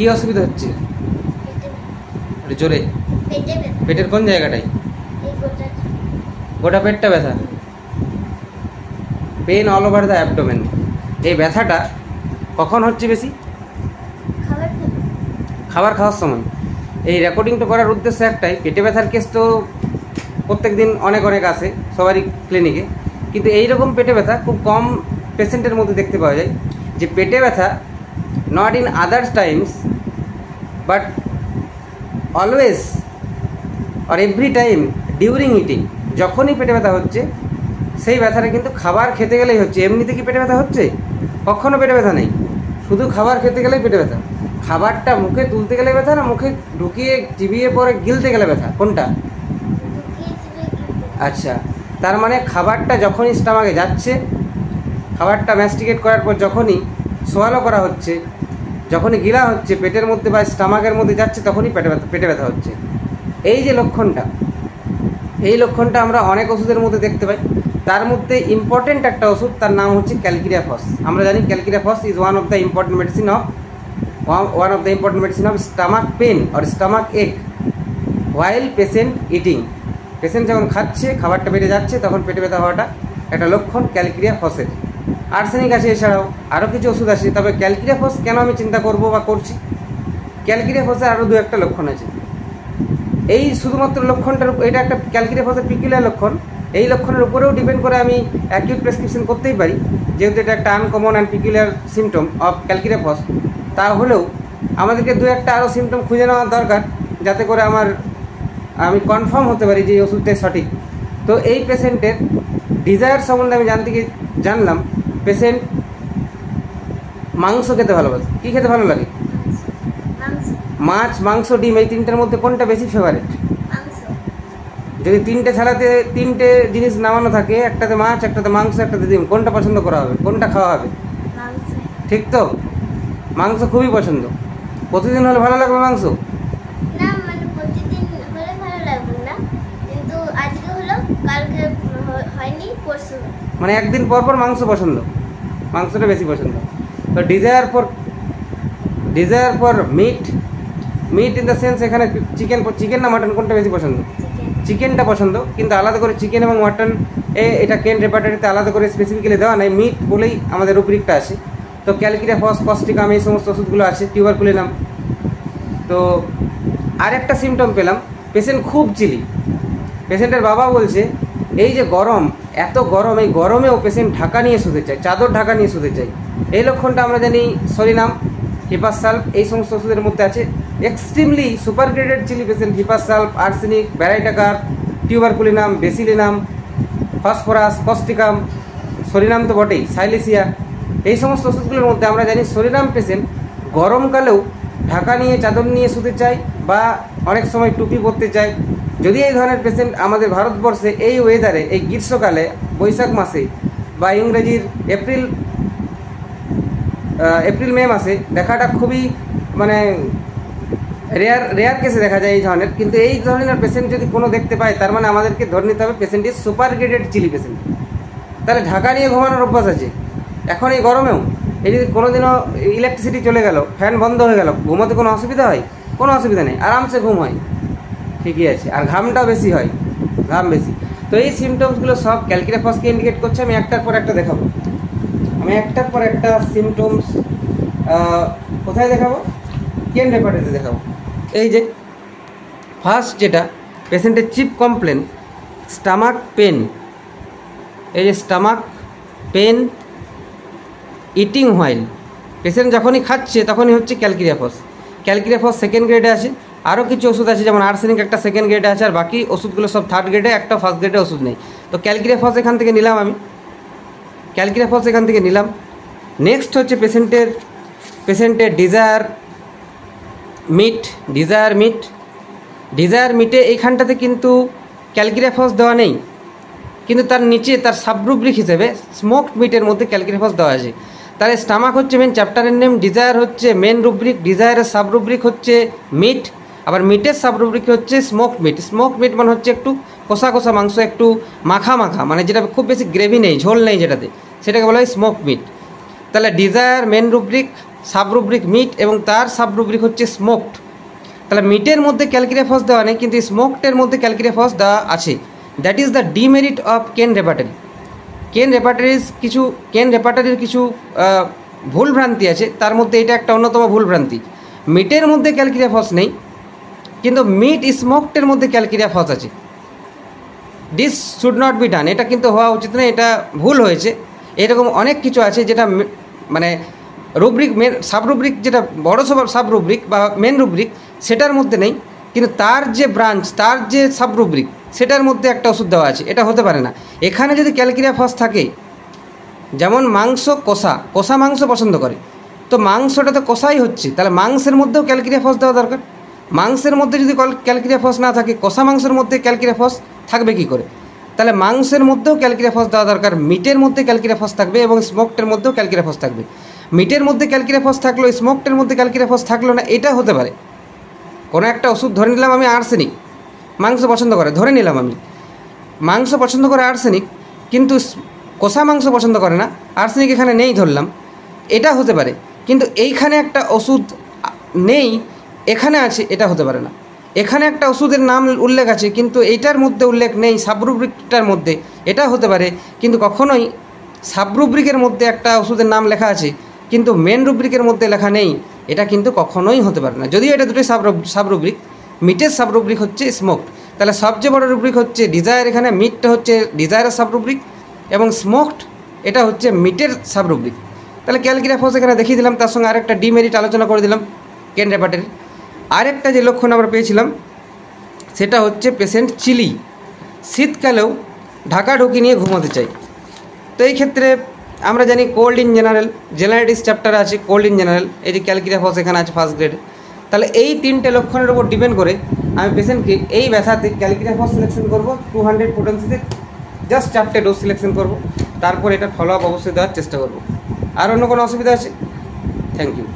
কি অসুবিধা হচ্ছে? জোরে। পেটের কোন জায়গাটায়? গোটা পেটটা ব্যথা। Pain all over the abdomen. এই ব্যথাটা কখন হচ্ছে বেশি? খাবার খাওয়ার সময়। এই রেকর্ডিংটা করার উদ্দেশ্য একটাই, পেটে ব্যথার কেস তো প্রত্যেক দিন অনেক আসে সবারই ক্লিনিকে, কিন্তু এইরকম পেটে ব্যথা খুব কম পেশেন্টের মধ্যে দেখতে পাওয়া যায়, যে পেটে ব্যথা not in others times but always আর এভরি টাইম ডিউরিং ইটিং। যখনই পেটে ব্যথা হচ্ছে সেই ব্যথাটা কিন্তু খাবার খেতে গেলেই হচ্ছে। এমনিতে কি পেটে ব্যথা হচ্ছে? কখনো পেটে ব্যথা নেই, শুধু খাবার খেতে গেলেই পেটে ব্যথা। খাবারটা মুখে তুলতে গেলে ব্যথা, না মুখে ঢুকিয়ে চিবিয়ে পরে গিলতে গেলে ব্যথা? কোনটা? আচ্ছা, তার মানে খাবারটা যখনই স্টমাকে যাচ্ছে, খাবারটা ম্যাস্টিকেট করার পর যখনই সোয়ালো করা হচ্ছে, যখনই গিলা হচ্ছে পেটের মধ্যে বা স্টমাকের মধ্যে যাচ্ছে, তখনই পেটে ব্যথা হচ্ছে। এই যে লক্ষণটা, এই লক্ষণটা আমরা অনেক ওষুধের মধ্যে দেখতে পাই। তার মধ্যে ইম্পর্টেন্ট একটা ওষুধ, তার নাম হচ্ছে ক্যালকিরিয়া ফস। আমরা জানি calcarea phos is one of the important medicine of stomach pain or stomach ache while patient eating. Patient যখন খাচ্ছে, খাবারটা পেটে যাচ্ছে, তখন পেটে ব্যথা হওয়াটা একটা লক্ষণ ক্যালকিরিয়া ফসের। আর্সেনিক আছে, এছাড়াও আরও কিছু ওষুধ আছে। তবে ক্যালকিরিয়া ফস কেন আমি চিন্তা করব বা করছি, ক্যালকিরিয়া ফসের আরও দু একটা লক্ষণ আছে। এই শুধুমাত্র লক্ষণটার, এটা একটা ক্যালকিরিয়া ফসের পিকুলার লক্ষণ। এই লক্ষণের উপরেও ডিপেন্ড করে আমি অ্যাকিউট প্রেসক্রিপশন করতেই পারি, যেহেতু এটা একটা uncommon and peculiar symptom of calcarea phos. তাহলেও আমাদেরকে দু একটা আরও সিমটম খুঁজে নেওয়ার দরকার, যাতে করে আমি কনফার্ম হতে পারি যে এই ওষুধটাই সঠিক। তো এই পেশেন্টের ডিজায়ার সম্বন্ধে আমি জানলাম। পেশেন্ট মাংস খেতে ভালোবাসে। কী খেতে ভালো লাগে? মাছ, মাংস, ডিম, এই তিনটের মধ্যে কোনটা বেশি ফেভারিট? যদি তিনটে ছাড়াতে তিনটে জিনিস নামানো থাকে, একটাতে মাছ, একটাতে মাংস, একটাতে ডিম, কোনটা পছন্দ করা হবে, কোনটা খাওয়া হবে? ঠিক তো, মাংস খুবই পছন্দ। প্রতিদিন হলে ভালো লাগবে মাংস? মানে একদিন পর পর মাংস পছন্দ, মাংসটা বেশি পছন্দ। তো desire for meat in the sense, এখানে চিকেন না মাটন, কোনটা বেশি পছন্দ? চিকেনটা পছন্দ, কিন্তু আলাদা করে চিকেন এবং মাটন এটা কেন রেপার্টারিতে আলাদা করে স্পেসিফিক্যালি দেওয়া নাই, মিট বলেই আমাদের রুব্রিকটা আছে। তো ক্যালকিরিয়া ফস, কস্টিকাম, এই সমস্ত ওষুধগুলো আছে, টিউবারকুলিনাম। তো আরেকটা সিমটম পেলাম, পেশেন্ট খুব চিলি। পেশেন্টের বাবা বলছে এই যে গরম, এত গরম, এই গরমেও পেশেন্ট ঢাকা নিয়ে শুতে চায়, চাদর ঢাকা নিয়ে শুতে চায়। এই লক্ষণটা আমরা জানি সরিনাম, হিপাসাল্ফ, এই সমস্ত ওষুধের মধ্যে আছে। Extremely super graded chilly patient, hepar sulph, arsenic, baryta carb, tuberculinum, bacillinum, phosphorus, causticum, psorinum তো বটেই, সাইলেসিয়া, এই সমস্ত ওষুধগুলোর মধ্যে আমরা জানি সরিনাম পেশেন্ট গরমকালেও ঢাকা নিয়ে চাদর নিয়ে শুতে চায় বা অনেক সময় টুপি পরতে চায়। যদি এই ধরনের পেশেন্ট আমাদের ভারতবর্ষে এই ওয়েদারে, এই গ্রীষ্মকালে, বৈশাখ মাসে বা ইংরেজির এপ্রিল মে মাসে দেখাটা খুবই মানে রেয়ার কেসে দেখা যায় এই ধরনের। কিন্তু এই ধরনের পেশেন্ট যদি কোনো দেখতে পায়, তার মানে আমাদেরকে ধরে নিতে হবে patient is super graded chilly patient. তাহলে ঢাকা নিয়ে ঘুমানোর অভ্যাস আছে এখন এই গরমেও। এই যদি কোনোদিনও ইলেকট্রিসিটি চলে গেল, ফ্যান বন্ধ হয়ে গেল, ঘুমোতে কোনো অসুবিধা হয়? কোনো অসুবিধা নেই, আরামসে ঘুম হয়, ঠিকই আছে। আর ঘামটাও বেশি হয়, ঘাম বেশি। তো এই সিমটমসগুলো সব ক্যালকিরিয়া ফসকে ইন্ডিকেট করছে। আমি একটার পর একটা দেখাবো, সিমটমস কোথায় দেখাবো? কেন রেপার্টারিতে দেখাবো। এই যে ফার্স্ট যেটা পেশেন্টের চিফ কমপ্লেন, স্টামাক পেন। এই যে stomach pain eating while, patient যখনই খাচ্ছে তখনই হচ্ছে ক্যালকিরিয়া ফস। ক্যালকিরিয়া ফস সেকেন্ড গ্রেডে আছে। আরও কিছু ওষুধ আছে, যেমন আর্সেনিক একটা সেকেন্ড গ্রেডে আছে, আর বাকি ওষুধগুলো সব থার্ড গ্রেডে, একটা ফার্স্ট গ্রেডে ওষুধ নেই। তো ক্যালকিরিয়া ফস এখান থেকে নিলাম আমি, নেক্সট হচ্ছে পেশেন্টের ডিজায়ার মিটে এইখানটাতে কিন্তু ক্যালকিরিয়া ফস দেওয়া নেই, কিন্তু তার নিচে তার সাবরুব্রিক হিসেবে স্মোকড মিটের মধ্যে ক্যালকিরিয়া ফস দেওয়া আছে। তাহলে স্টামাক হচ্ছে মেন চ্যাপ্টারের নেম, ডিজায়ার হচ্ছে মেন রুব্রিক, ডিজায়ারের সাবরুব্রিক হচ্ছে মিট, আবার মিটের সাবরুব্রিক হচ্ছে স্মোকড মিট মানে হচ্ছে একটু কষা কষা মাংস, একটু মাখা, মানে যেটা খুব বেশি গ্রেভি নেই, ঝোল নেই যেটাতে, সেটাকে বলা হয় স্মোকড মিট। তাহলে ডিজায়ার মেন রুব্রিক, সাবরুব্রিক মিট এবং তার সাবরুব্রিক হচ্ছে স্মোকড। তাহলে মিটের মধ্যে ক্যালকিরিয়া দেওয়া নেই, কিন্তু স্মোকডের মধ্যে ক্যালকিরিয়া দেওয়া আছে। That is the demerit of কেন রেপার্টারি। কেন রেপার্টারির কিছু ভুল ভ্রান্তি আছে, তার মধ্যে এটা একটা অন্যতম ভুল ভ্রান্তি। মিটের মধ্যে ক্যালকিরিয়া নেই, কিন্তু মিট স্মোকডের মধ্যে ক্যালকিরিয়া আছে। This should not be done, এটা কিন্তু হওয়া উচিত না, এটা ভুল হয়েছে। এরকম অনেক কিছু আছে যেটা মানে রুব্রিক মেন সাবরুব্রিক, যেটা বড় সাবরুব্রিক বা মেন রুব্রিক সেটার মধ্যে নেই, কিন্তু তার যে ব্রাঞ্চ, তার যে সাবরুব্রিক সেটার মধ্যে একটা ওষুধ দেওয়া আছে। এটা হতে পারে না। এখানে যদি ক্যালকিরিয়া থাকে, যেমন মাংস কষা মাংস পছন্দ করে, তো মাংসটা তো কষাই হচ্ছে, তাহলে মাংসের মধ্যেও ক্যালকিরিয়া দেওয়া দরকার। মাংসের মধ্যে যদি ক্যালকিরিয়া না থাকে, কষা মাংসের মধ্যে ক্যালকিরিয়া থাকবে কী করে? তাহলে মাংসের মধ্যেও ক্যালকিরিয়া দেওয়া দরকার, মিটের মধ্যে ক্যালকিরিয়া থাকবে এবং স্মোকডের মধ্যেও ক্যালকিরিয়া থাকবে। মিটের মধ্যে ক্যালকিরিয়া থাকলো, স্মোকডের মধ্যে ক্যালকিরিয়া থাকলো না, এটা হতে পারে। কোনো একটা ওষুধ ধরে নিলাম আমি আর্সেনিক, মাংস পছন্দ করে, ধরে নিলাম আমি মাংস পছন্দ করে আর্সেনিক, কিন্তু কষা মাংস পছন্দ করে না, আর্সেনিক এখানে নেই ধরলাম, এটা হতে পারে। কিন্তু এইখানে একটা ওষুধ নেই, এখানে আছে, এটা হতে পারে না। এখানে একটা ওষুধের নাম উল্লেখ আছে, কিন্তু এইটার মধ্যে উল্লেখ নেই, সাবরুব্রিকটার মধ্যে, এটা হতে পারে। কিন্তু কখনোই সাবরুব্রিকের মধ্যে একটা ওষুধের নাম লেখা আছে, কিন্তু মেন রুব্রিকের মধ্যে লেখা নেই, এটা কিন্তু কখনোই হতে পারে না। যদিও এটা দুটোই সাবরুব্রিক, মিটের সাবরুব্রিক হচ্ছে স্মোকড, তাহলে সবচেয়ে বড় রুব্রিক হচ্ছে ডিজায়ার। এখানে মিটটা হচ্ছে ডিজায়ারের সাবরুব্রিক এবং স্মোকড এটা হচ্ছে মিটের সাবরুব্রিক। তাহলে ক্যালকিরিয়া এখানে দেখিয়ে দিলাম, তার সঙ্গে আরেকটা ডিমেরিট আলোচনা করে দিলাম কেন রেপার্টারির। আরেকটা যে লক্ষণ আমরা পেয়েছিলাম সেটা হচ্ছে পেশেন্ট চিলি, শীতকালেও ঢাকা ঢুকি নিয়ে ঘুমোতে চাই। তো এই ক্ষেত্রে আমরা জানি কোল্ড ইন জেনারেলিটিস চ্যাপ্টার আছে, কোল্ড ইন জেনারেল, এই যে ক্যালকিরিয়া এখানে আছে ফার্স্ট গ্রেড। তাহলে এই তিনটে লক্ষণের উপর ডিপেন্ড করে আমি পেশেন্টকে এই ব্যথাতে ক্যালকিরিয়া সিলেকশন করবো, 200 পোটেন্সিতে জাস্ট 4টে ডোজ সিলেকশন করবো, তারপর এটা ফলো আপ অবশ্যই দেওয়ার চেষ্টা করবো। আর অন্য কোনো অসুবিধা আছে? Thank you.